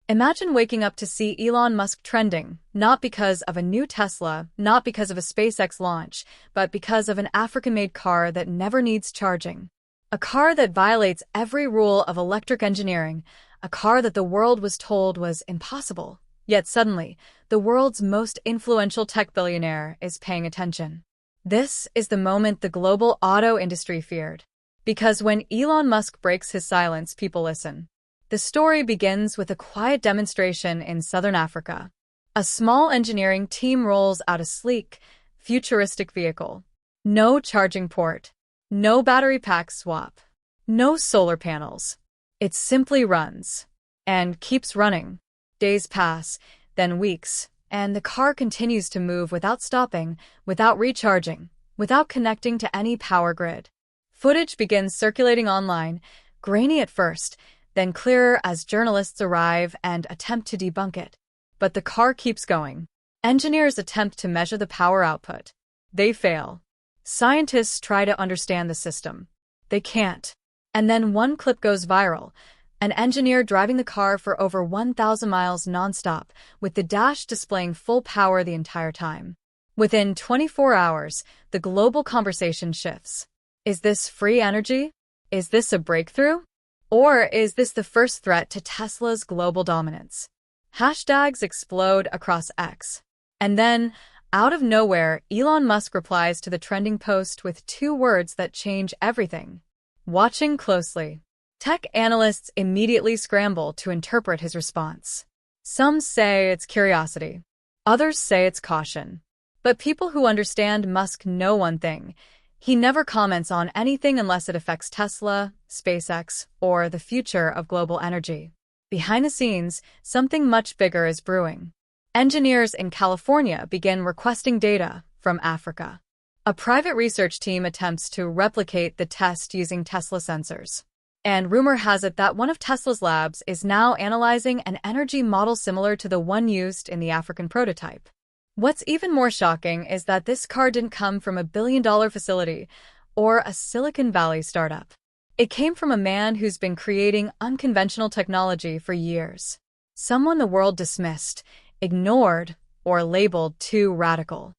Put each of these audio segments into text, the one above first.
Imagine waking up to see Elon Musk trending, not because of a new Tesla, not because of a SpaceX launch, but because of an African-made car that never needs charging. A car that violates every rule of electric engineering, a car that the world was told was impossible. Yet suddenly, the world's most influential tech billionaire is paying attention. This is the moment the global auto industry feared. Because when Elon Musk breaks his silence, people listen. The story begins with a quiet demonstration in southern Africa. A small engineering team rolls out a sleek, futuristic vehicle. No charging port. No battery pack swap. No solar panels. It simply runs. And keeps running. Days pass, then weeks, and the car continues to move without stopping, without recharging, without connecting to any power grid. Footage begins circulating online, grainy at first, then clearer as journalists arrive and attempt to debunk it. But the car keeps going. Engineers attempt to measure the power output. They fail. Scientists try to understand the system. They can't. And then one clip goes viral. An engineer driving the car for over 1,000 miles nonstop, with the dash displaying full power the entire time. Within 24 hours, the global conversation shifts. Is this free energy? Is this a breakthrough? Or is this the first threat to Tesla's global dominance? Hashtags explode across X. And then, out of nowhere, Elon Musk replies to the trending post with 2 words that change everything. Watching closely. Tech analysts immediately scramble to interpret his response. Some say it's curiosity. Others say it's caution. But people who understand Musk know one thing. He never comments on anything unless it affects Tesla, SpaceX, or the future of global energy. Behind the scenes, something much bigger is brewing. Engineers in California begin requesting data from Africa. A private research team attempts to replicate the test using Tesla sensors. And rumor has it that one of Tesla's labs is now analyzing an energy model similar to the one used in the African prototype. What's even more shocking is that this car didn't come from a billion-dollar facility or a Silicon Valley startup. It came from a man who's been creating unconventional technology for years. Someone the world dismissed, ignored, or labeled too radical.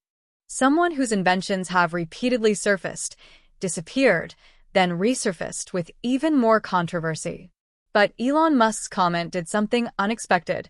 Someone whose inventions have repeatedly surfaced, disappeared, then resurfaced with even more controversy. But Elon Musk's comment did something unexpected.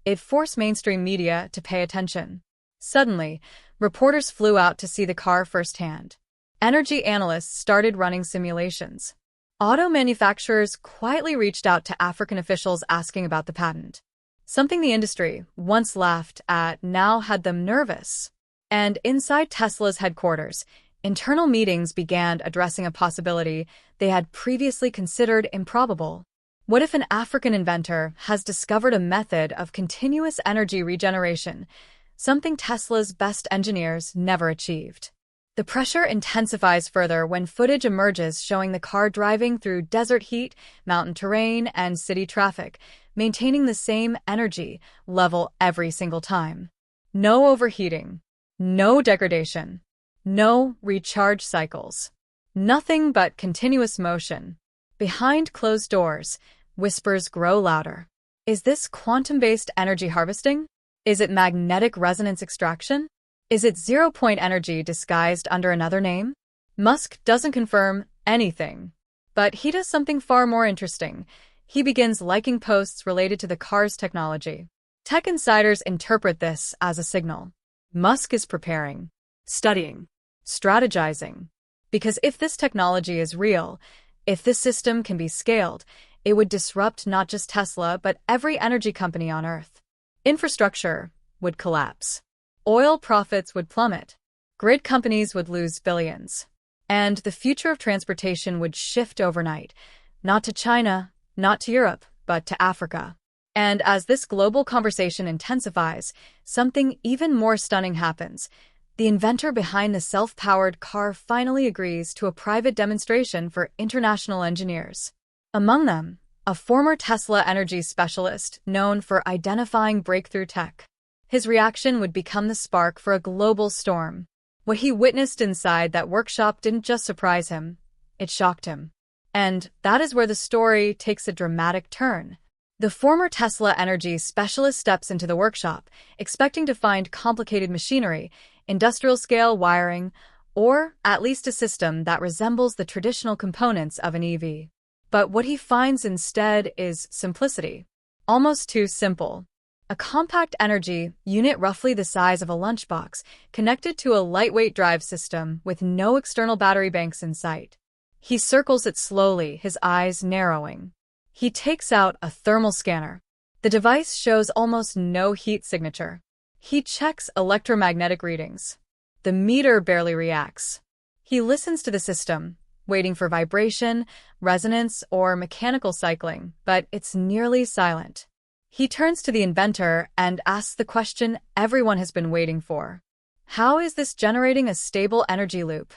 It forced mainstream media to pay attention. Suddenly, reporters flew out to see the car firsthand. Energy analysts started running simulations. Auto manufacturers quietly reached out to African officials asking about the patent. Something the industry, once laughed at, now had them nervous. And inside Tesla's headquarters, internal meetings began addressing a possibility they had previously considered improbable. What if an African inventor has discovered a method of continuous energy regeneration, something Tesla's best engineers never achieved? The pressure intensifies further when footage emerges showing the car driving through desert heat, mountain terrain, and city traffic, maintaining the same energy level every single time. No overheating. No degradation. No recharge cycles. Nothing but continuous motion. Behind closed doors, whispers grow louder. Is this quantum-based energy harvesting? Is it magnetic resonance extraction? Is it zero-point energy disguised under another name? Musk doesn't confirm anything. But he does something far more interesting. He begins liking posts related to the car's technology. Tech insiders interpret this as a signal. Musk is preparing, studying, strategizing. Because if this technology is real, if this system can be scaled, it would disrupt not just Tesla but every energy company on Earth. Infrastructure would collapse. Oil profits would plummet. Grid companies would lose billions. And the future of transportation would shift overnight, not to China, not to Europe, but to Africa. And as this global conversation intensifies, something even more stunning happens. The inventor behind the self-powered car finally agrees to a private demonstration for international engineers. Among them, a former Tesla energy specialist known for identifying breakthrough tech. His reaction would become the spark for a global storm. What he witnessed inside that workshop didn't just surprise him, it shocked him. And that is where the story takes a dramatic turn. The former Tesla energy specialist steps into the workshop, expecting to find complicated machinery, industrial-scale wiring, or at least a system that resembles the traditional components of an EV. But what he finds instead is simplicity. Almost too simple. A compact energy unit roughly the size of a lunchbox, connected to a lightweight drive system with no external battery banks in sight. He circles it slowly, his eyes narrowing. He takes out a thermal scanner. The device shows almost no heat signature. He checks electromagnetic readings. The meter barely reacts. He listens to the system, waiting for vibration, resonance, or mechanical cycling, but it's nearly silent. He turns to the inventor and asks the question everyone has been waiting for. How is this generating a stable energy loop?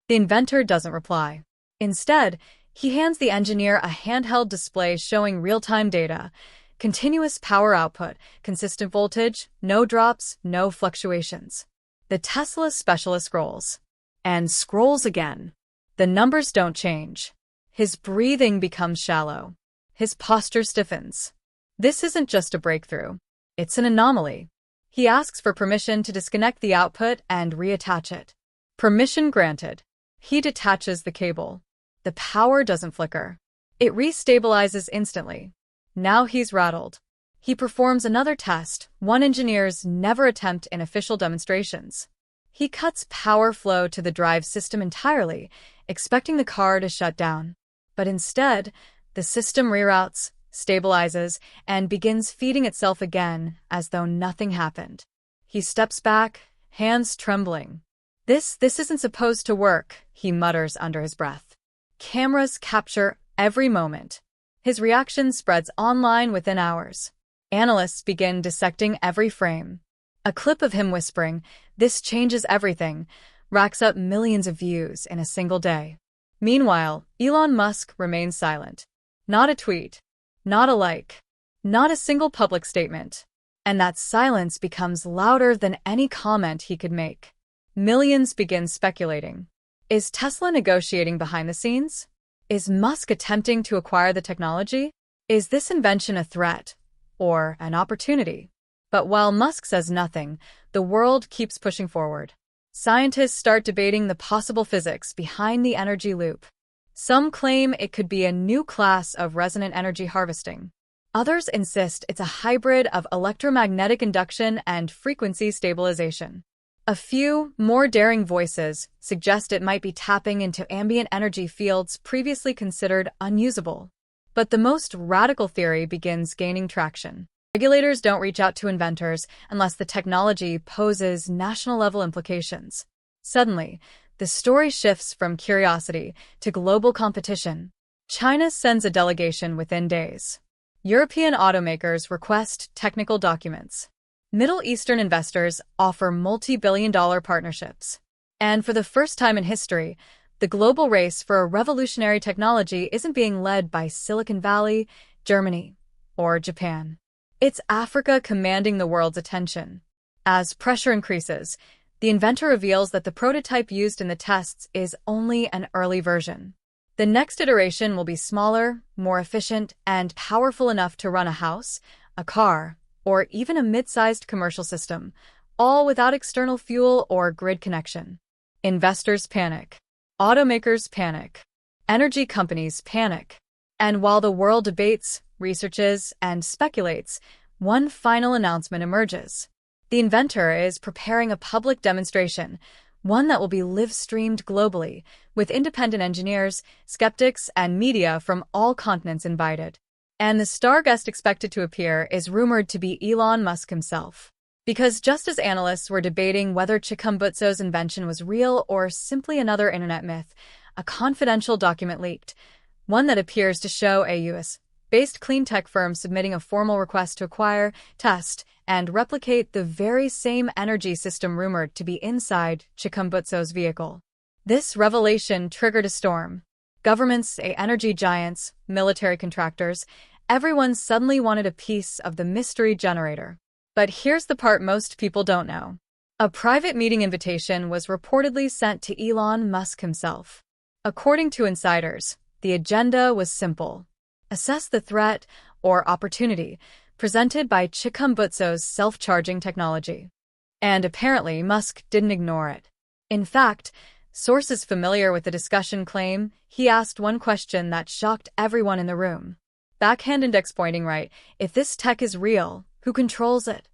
The inventor doesn't reply. Instead, he hands the engineer a handheld display showing real-time data, continuous power output, consistent voltage, no drops, no fluctuations. The Tesla specialist scrolls. And scrolls again. The numbers don't change. His breathing becomes shallow. His posture stiffens. This isn't just a breakthrough. It's an anomaly. He asks for permission to disconnect the output and reattach it. Permission granted. He detaches the cable. The power doesn't flicker. It restabilizes instantly. Now he's rattled. He performs another test, one engineers never attempt in official demonstrations. He cuts power flow to the drive system entirely, expecting the car to shut down. But instead, the system reroutes, stabilizes, and begins feeding itself again as though nothing happened. He steps back, hands trembling. This isn't supposed to work, he mutters under his breath. Cameras capture every moment. His reaction spreads online within hours. Analysts begin dissecting every frame. A clip of him whispering, "This changes everything," racks up millions of views in a single day. Meanwhile, Elon Musk remains silent. Not a tweet. Not a like. Not a single public statement. And that silence becomes louder than any comment he could make. Millions begin speculating. Is Tesla negotiating behind the scenes? Is Musk attempting to acquire the technology? Is this invention a threat or an opportunity? But while Musk says nothing, the world keeps pushing forward. Scientists start debating the possible physics behind the energy loop. Some claim it could be a new class of resonant energy harvesting. Others insist it's a hybrid of electromagnetic induction and frequency stabilization. A few, more daring voices suggest it might be tapping into ambient energy fields previously considered unusable. But the most radical theory begins gaining traction. Regulators don't reach out to inventors unless the technology poses national-level implications. Suddenly, the story shifts from curiosity to global competition. China sends a delegation within days. European automakers request technical documents. Middle Eastern investors offer multi-billion-dollar partnerships. And for the first time in history, the global race for a revolutionary technology isn't being led by Silicon Valley, Germany, or Japan. It's Africa commanding the world's attention. As pressure increases, the inventor reveals that the prototype used in the tests is only an early version. The next iteration will be smaller, more efficient, and powerful enough to run a house, a car, or even a mid-sized commercial system, all without external fuel or grid connection. Investors panic. Automakers panic. Energy companies panic. And while the world debates, researches, and speculates, one final announcement emerges. The inventor is preparing a public demonstration, one that will be live-streamed globally, with independent engineers, skeptics, and media from all continents invited. And the star guest expected to appear is rumored to be Elon Musk himself. Because just as analysts were debating whether Chikumbutso's invention was real or simply another internet myth, a confidential document leaked, one that appears to show a US-based clean tech firm submitting a formal request to acquire, test, and replicate the very same energy system rumored to be inside Chikumbutso's vehicle. This revelation triggered a storm. Governments, energy giants, military contractors, everyone suddenly wanted a piece of the mystery generator. But here's the part most people don't know. A private meeting invitation was reportedly sent to Elon Musk himself. According to insiders, the agenda was simple. Assess the threat, or opportunity, presented by Chikumbutso's self-charging technology. And apparently Musk didn't ignore it. In fact, sources familiar with the discussion claim he asked one question that shocked everyone in the room. Backhand index pointing right, if this tech is real, who controls it?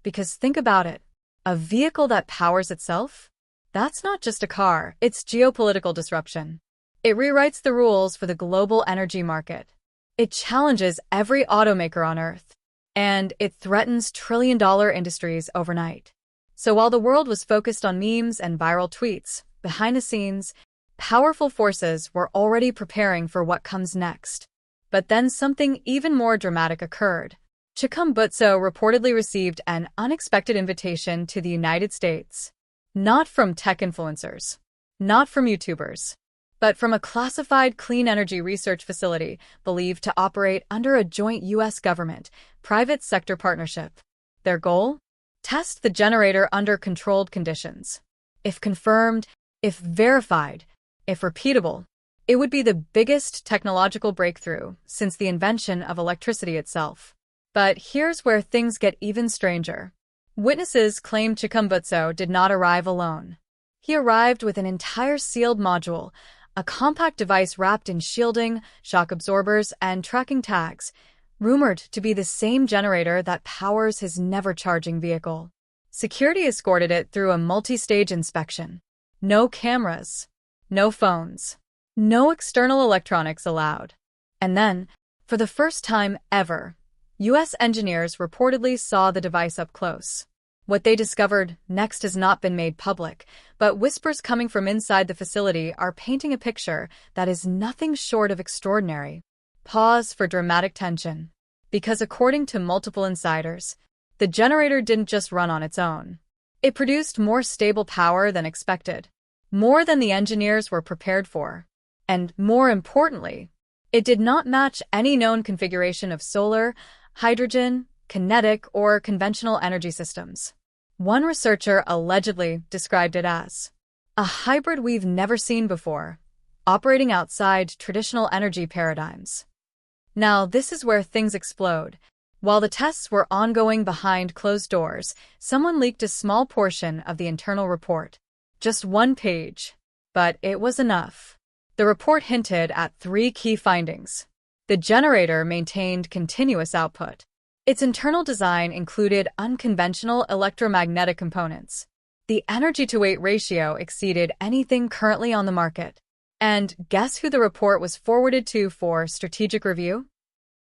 Because think about it, a vehicle that powers itself? That's not just a car, it's geopolitical disruption. It rewrites the rules for the global energy market. It challenges every automaker on Earth. And it threatens trillion-dollar industries overnight. So while the world was focused on memes and viral tweets, behind the scenes, powerful forces were already preparing for what comes next. But then something even more dramatic occurred. Chikumbutso reportedly received an unexpected invitation to the United States. Not from tech influencers, not from YouTubers, but from a classified clean energy research facility believed to operate under a joint U.S. government, private sector partnership. Their goal? Test the generator under controlled conditions. If confirmed, if verified, if repeatable, it would be the biggest technological breakthrough since the invention of electricity itself. But here's where things get even stranger. Witnesses claim Chikumbutso did not arrive alone. He arrived with an entire sealed module, a compact device wrapped in shielding, shock absorbers, and tracking tags, rumored to be the same generator that powers his never-charging vehicle. Security escorted it through a multi-stage inspection. No cameras, no phones, no external electronics allowed. And then, for the first time ever, U.S. engineers reportedly saw the device up close. What they discovered next has not been made public, but whispers coming from inside the facility are painting a picture that is nothing short of extraordinary. Pause for dramatic tension. Because according to multiple insiders, the generator didn't just run on its own. It produced more stable power than expected, more than the engineers were prepared for. And more importantly, it did not match any known configuration of solar, hydrogen, kinetic, or conventional energy systems. One researcher allegedly described it as a hybrid we've never seen before, operating outside traditional energy paradigms. Now, this is where things explode. While the tests were ongoing behind closed doors, someone leaked a small portion of the internal report. Just one page. But it was enough. The report hinted at 3 key findings. The generator maintained continuous output. Its internal design included unconventional electromagnetic components. The energy-to-weight ratio exceeded anything currently on the market. And guess who the report was forwarded to for strategic review?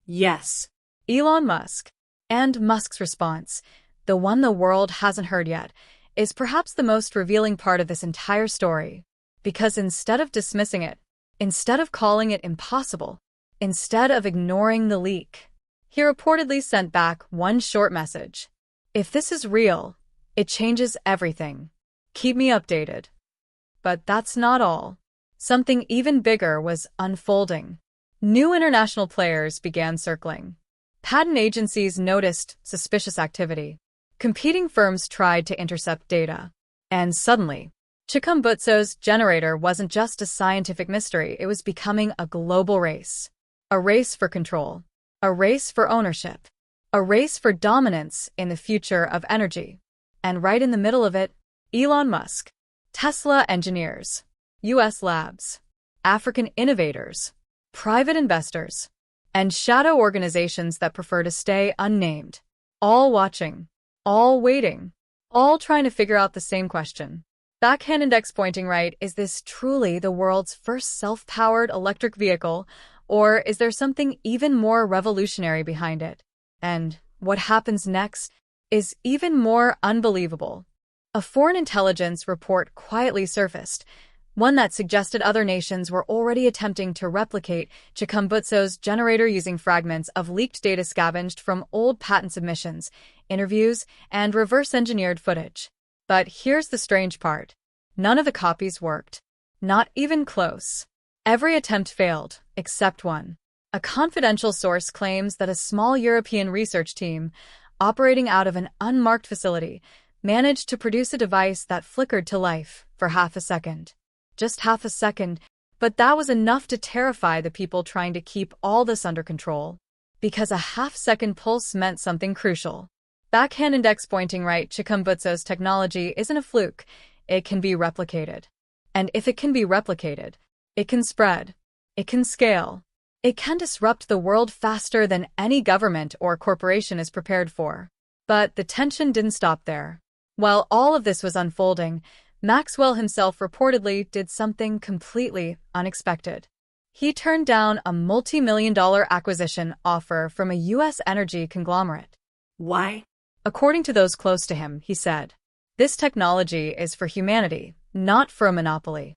Yes, Elon Musk. And Musk's response, the one the world hasn't heard yet, is perhaps the most revealing part of this entire story. Because instead of dismissing it, instead of calling it impossible, instead of ignoring the leak, he reportedly sent back one short message. If this is real, it changes everything. Keep me updated. But that's not all. Something even bigger was unfolding. New international players began circling. Patent agencies noticed suspicious activity. Competing firms tried to intercept data. And suddenly, Chikumbutso's generator wasn't just a scientific mystery, it was becoming a global race. A race for control. A race for ownership. A race for dominance in the future of energy. And right in the middle of it, Elon Musk, Tesla engineers, U.S. labs, African innovators, private investors, and shadow organizations that prefer to stay unnamed. All watching, all waiting, all trying to figure out the same question. Backhand index pointing right, is this truly the world's first self-powered electric vehicle, or is there something even more revolutionary behind it? And what happens next is even more unbelievable. A foreign intelligence report quietly surfaced, one that suggested other nations were already attempting to replicate Chikumbutso's generator using fragments of leaked data scavenged from old patent submissions, interviews, and reverse-engineered footage. But here's the strange part. None of the copies worked. Not even close. Every attempt failed, except one. A confidential source claims that a small European research team, operating out of an unmarked facility, managed to produce a device that flickered to life for half a second. Just half a second, but that was enough to terrify the people trying to keep all this under control. Because a half-second pulse meant something crucial. Backhand index pointing right, Chikumbutso's technology isn't a fluke. It can be replicated. And if it can be replicated, it can spread. It can scale. It can disrupt the world faster than any government or corporation is prepared for. But the tension didn't stop there. While all of this was unfolding, Maxwell himself reportedly did something completely unexpected. He turned down a multi-million-dollar acquisition offer from a U.S. energy conglomerate. Why? According to those close to him, he said, "This technology is for humanity, not for a monopoly."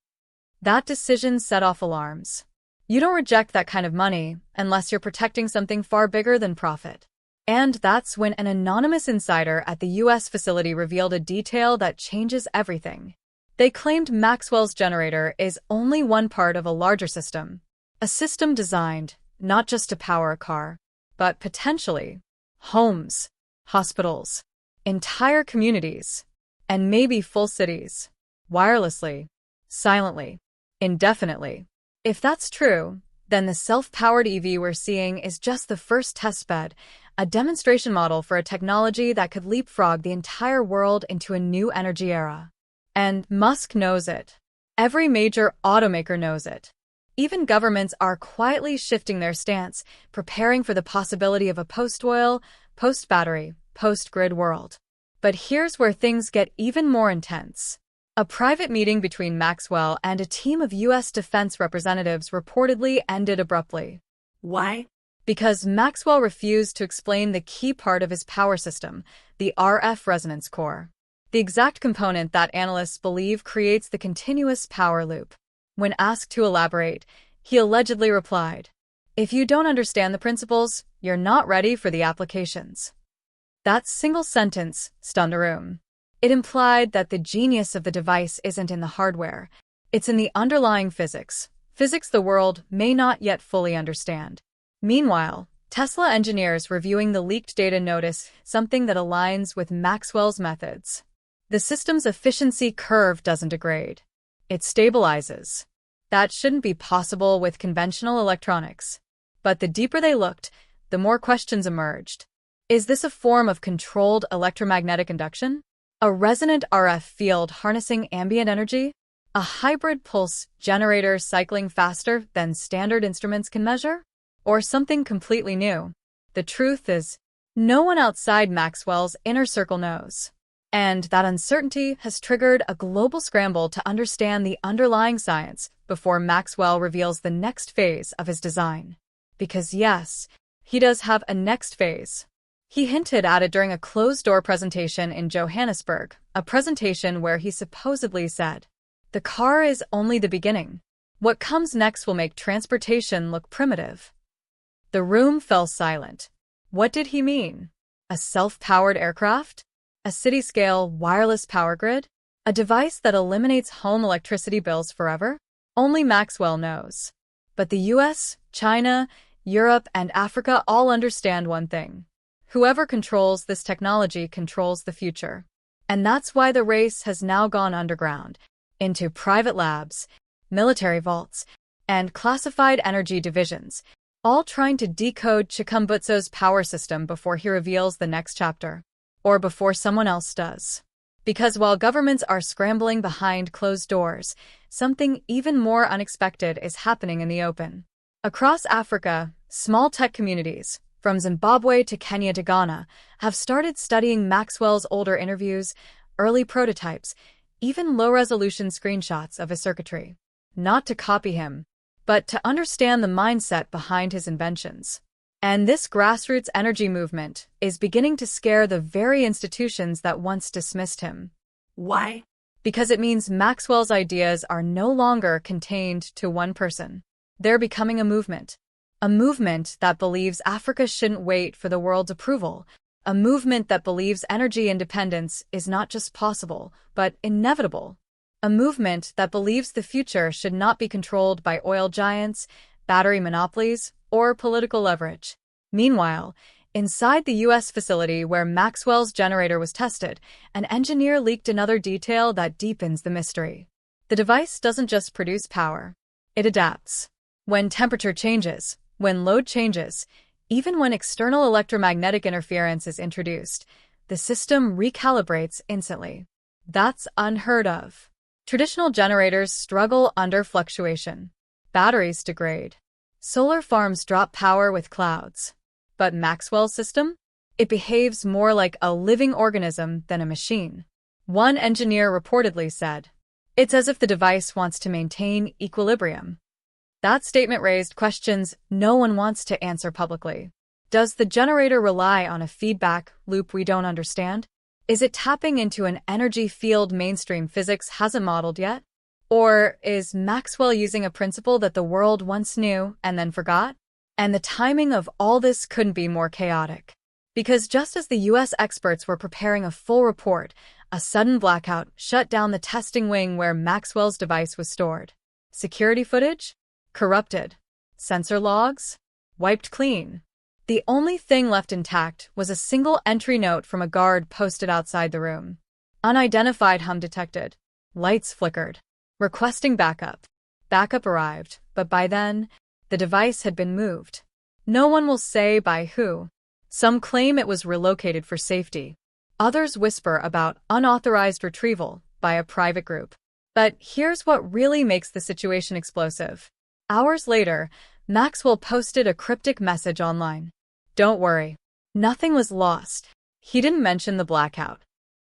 That decision set off alarms. You don't reject that kind of money unless you're protecting something far bigger than profit. And that's when an anonymous insider at the U.S. facility revealed a detail that changes everything. They claimed Maxwell's generator is only one part of a larger system. A system designed not just to power a car, but potentially homes, hospitals, entire communities, and maybe full cities, wirelessly, silently, indefinitely. If that's true, then the self-powered EV we're seeing is just the first testbed, a demonstration model for a technology that could leapfrog the entire world into a new energy era. And Musk knows it. Every major automaker knows it. Even governments are quietly shifting their stance, preparing for the possibility of a post-oil, post-battery, post-grid world. But here's where things get even more intense. A private meeting between Maxwell and a team of U.S. defense representatives reportedly ended abruptly. Why? Because Maxwell refused to explain the key part of his power system, the RF resonance core. The exact component that analysts believe creates the continuous power loop. When asked to elaborate, he allegedly replied, "If you don't understand the principles, you're not ready for the applications." That single sentence stunned a room. It implied that the genius of the device isn't in the hardware, it's in the underlying physics the world may not yet fully understand. Meanwhile, Tesla engineers reviewing the leaked data notice something that aligns with Maxwell's methods. The system's efficiency curve doesn't degrade. It stabilizes. That shouldn't be possible with conventional electronics. But the deeper they looked, the more questions emerged. Is this a form of controlled electromagnetic induction? A resonant RF field harnessing ambient energy? A hybrid pulse generator cycling faster than standard instruments can measure? Or something completely new? The truth is, no one outside Maxwell's inner circle knows. And that uncertainty has triggered a global scramble to understand the underlying science before Maxwell reveals the next phase of his design. Because yes, he does have a next phase. He hinted at it during a closed-door presentation in Johannesburg, a presentation where he supposedly said, "The car is only the beginning. What comes next will make transportation look primitive." The room fell silent. What did he mean? A self-powered aircraft? A city-scale wireless power grid? A device that eliminates home electricity bills forever? Only Maxwell knows. But the US, China, Europe, and Africa all understand one thing. Whoever controls this technology controls the future. And that's why the race has now gone underground, into private labs, military vaults, and classified energy divisions, all trying to decode Chikumbutso's power system before he reveals the next chapter. Or before someone else does. Because while governments are scrambling behind closed doors, something even more unexpected is happening in the open. Across Africa, small tech communities, from Zimbabwe to Kenya to Ghana, have started studying Maxwell's older interviews, early prototypes, even low-resolution screenshots of his circuitry. Not to copy him, but to understand the mindset behind his inventions. And this grassroots energy movement is beginning to scare the very institutions that once dismissed him. Why? Because it means Maxwell's ideas are no longer contained to one person. They're becoming a movement. A movement that believes Africa shouldn't wait for the world's approval. A movement that believes energy independence is not just possible, but inevitable. A movement that believes the future should not be controlled by oil giants, battery monopolies, or political leverage. Meanwhile, inside the U.S. facility where Maxwell's generator was tested, an engineer leaked another detail that deepens the mystery. The device doesn't just produce power. It adapts. When temperature changes, when load changes, Even when external electromagnetic interference is introduced, the system recalibrates instantly. That's unheard of. Traditional generators struggle under fluctuation. Batteries degrade. Solar farms drop power with clouds. But Maxwell's system? It behaves more like a living organism than a machine. One engineer reportedly said, "It's as if the device wants to maintain equilibrium." That statement raised questions no one wants to answer publicly. Does the generator rely on a feedback loop we don't understand? Is it tapping into an energy field mainstream physics hasn't modeled yet? Or is Maxwell using a principle that the world once knew and then forgot? And the timing of all this couldn't be more chaotic. Because just as the US experts were preparing a full report, a sudden blackout shut down the testing wing where Maxwell's device was stored. Security footage? Corrupted. Sensor logs? Wiped clean. The only thing left intact was a single entry note from a guard posted outside the room. Unidentified hum detected. Lights flickered. Requesting backup. Backup arrived, but by then, the device had been moved. No one will say by who. Some claim it was relocated for safety. Others whisper about unauthorized retrieval by a private group. But here's what really makes the situation explosive. Hours later, Maxwell posted a cryptic message online. Don't worry. Nothing was lost. He didn't mention the blackout.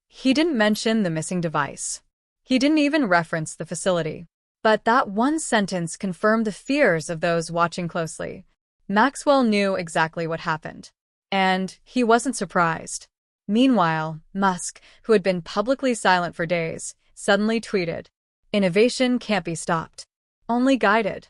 He didn't mention the missing device. He didn't even reference the facility. But that one sentence confirmed the fears of those watching closely. Maxwell knew exactly what happened. And he wasn't surprised. Meanwhile, Musk, who had been publicly silent for days, suddenly tweeted, "Innovation can't be stopped. Only guided."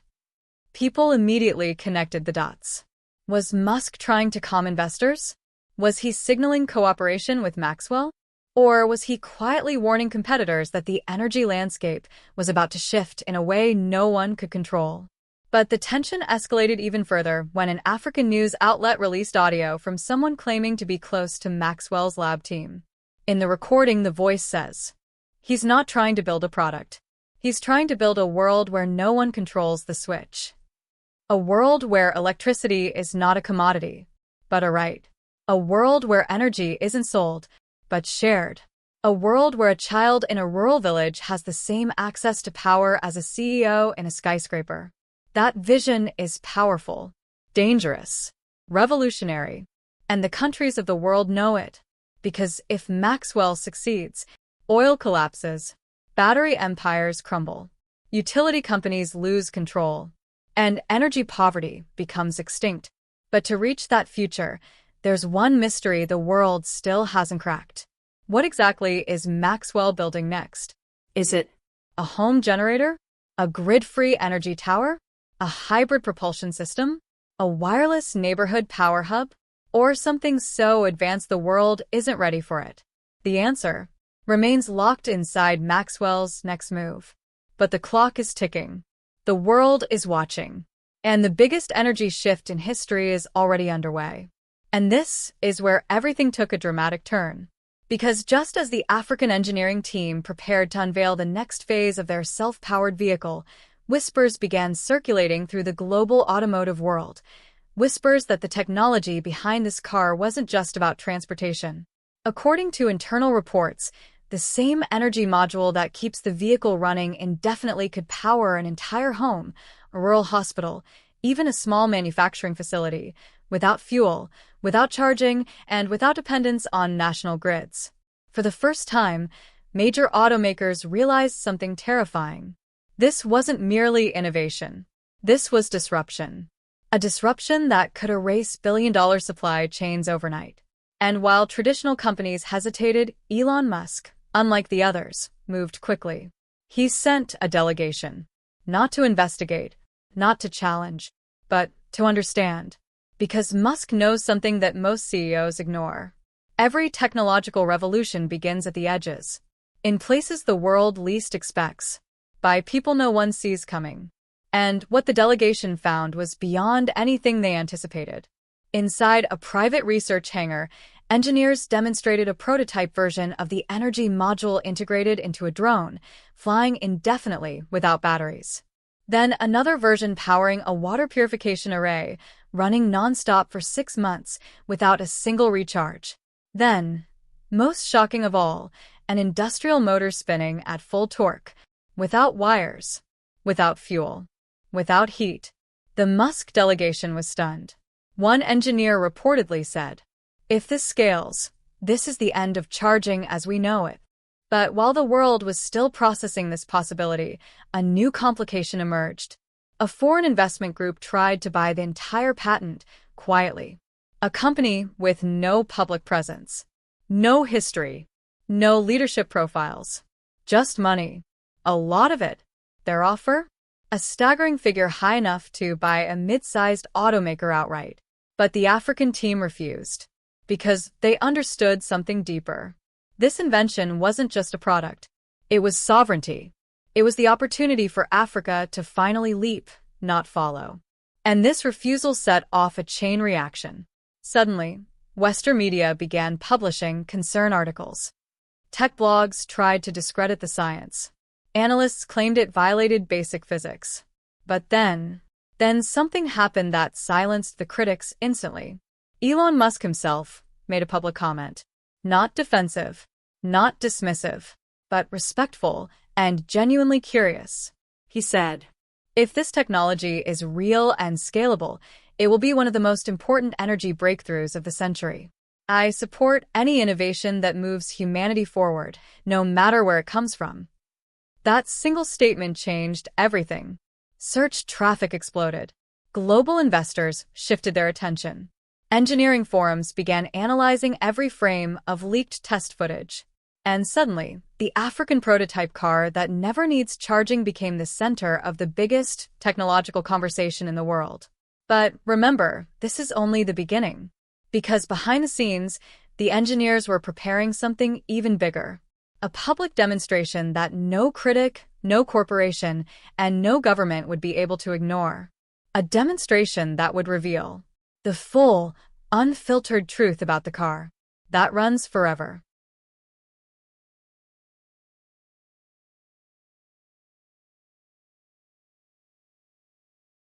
People immediately connected the dots. Was Musk trying to calm investors? Was he signaling cooperation with Maxwell? Or was he quietly warning competitors that the energy landscape was about to shift in a way no one could control? But the tension escalated even further when an African news outlet released audio from someone claiming to be close to Maxwell's lab team. In the recording, the voice says, "He's not trying to build a product. He's trying to build a world where no one controls the switch. A world where electricity is not a commodity, but a right. A world where energy isn't sold, but shared. A world where a child in a rural village has the same access to power as a CEO in a skyscraper." That vision is powerful, dangerous, revolutionary, and the countries of the world know it. Because if Maxwell succeeds, oil collapses, battery empires crumble, utility companies lose control, and energy poverty becomes extinct. But to reach that future, there's one mystery the world still hasn't cracked. What exactly is Maxwell building next? Is it a home generator? A grid-free energy tower? A hybrid propulsion system? A wireless neighborhood power hub? Or something so advanced the world isn't ready for it? The answer remains locked inside Maxwell's next move. But the clock is ticking. The world is watching. And the biggest energy shift in history is already underway. And this is where everything took a dramatic turn. Because just as the African engineering team prepared to unveil the next phase of their self-powered vehicle, whispers began circulating through the global automotive world. Whispers that the technology behind this car wasn't just about transportation. According to internal reports, the same energy module that keeps the vehicle running indefinitely could power an entire home, a rural hospital, even a small manufacturing facility, without fuel, without charging, and without dependence on national grids. For the first time, major automakers realized something terrifying. This wasn't merely innovation. This was disruption. A disruption that could erase billion-dollar supply chains overnight. And while traditional companies hesitated, Elon Musk, unlike the others, moved quickly. He sent a delegation, not to investigate, not to challenge, but to understand. Because Musk knows something that most CEOs ignore. Every technological revolution begins at the edges, in places the world least expects, by people no one sees coming. And what the delegation found was beyond anything they anticipated. Inside a private research hangar, engineers demonstrated a prototype version of the energy module integrated into a drone, flying indefinitely without batteries. Then another version powering a water purification array, running nonstop for 6 months without a single recharge. Then, most shocking of all, an industrial motor spinning at full torque, without wires, without fuel, without heat. The Musk delegation was stunned. One engineer reportedly said, "If this scales, this is the end of charging as we know it." But while the world was still processing this possibility, a new complication emerged. A foreign investment group tried to buy the entire patent quietly. A company with no public presence, no history, no leadership profiles, just money. A lot of it. Their offer? A staggering figure high enough to buy a mid-sized automaker outright. But the African team refused, because they understood something deeper. This invention wasn't just a product. It was sovereignty. It was the opportunity for Africa to finally leap, not follow. And this refusal set off a chain reaction. Suddenly, Western media began publishing concern articles. Tech blogs tried to discredit the science. Analysts claimed it violated basic physics. But then something happened that silenced the critics instantly. Elon Musk himself made a public comment. Not defensive, not dismissive, but respectful and genuinely curious. He said, "If this technology is real and scalable, it will be one of the most important energy breakthroughs of the century. I support any innovation that moves humanity forward, no matter where it comes from." That single statement changed everything. Search traffic exploded. Global investors shifted their attention. Engineering forums began analyzing every frame of leaked test footage. And suddenly, the African prototype car that never needs charging became the center of the biggest technological conversation in the world. But remember, this is only the beginning. Because behind the scenes, the engineers were preparing something even bigger. A public demonstration that no critic, no corporation, and no government would be able to ignore. A demonstration that would reveal the full, unfiltered truth about the car that runs forever.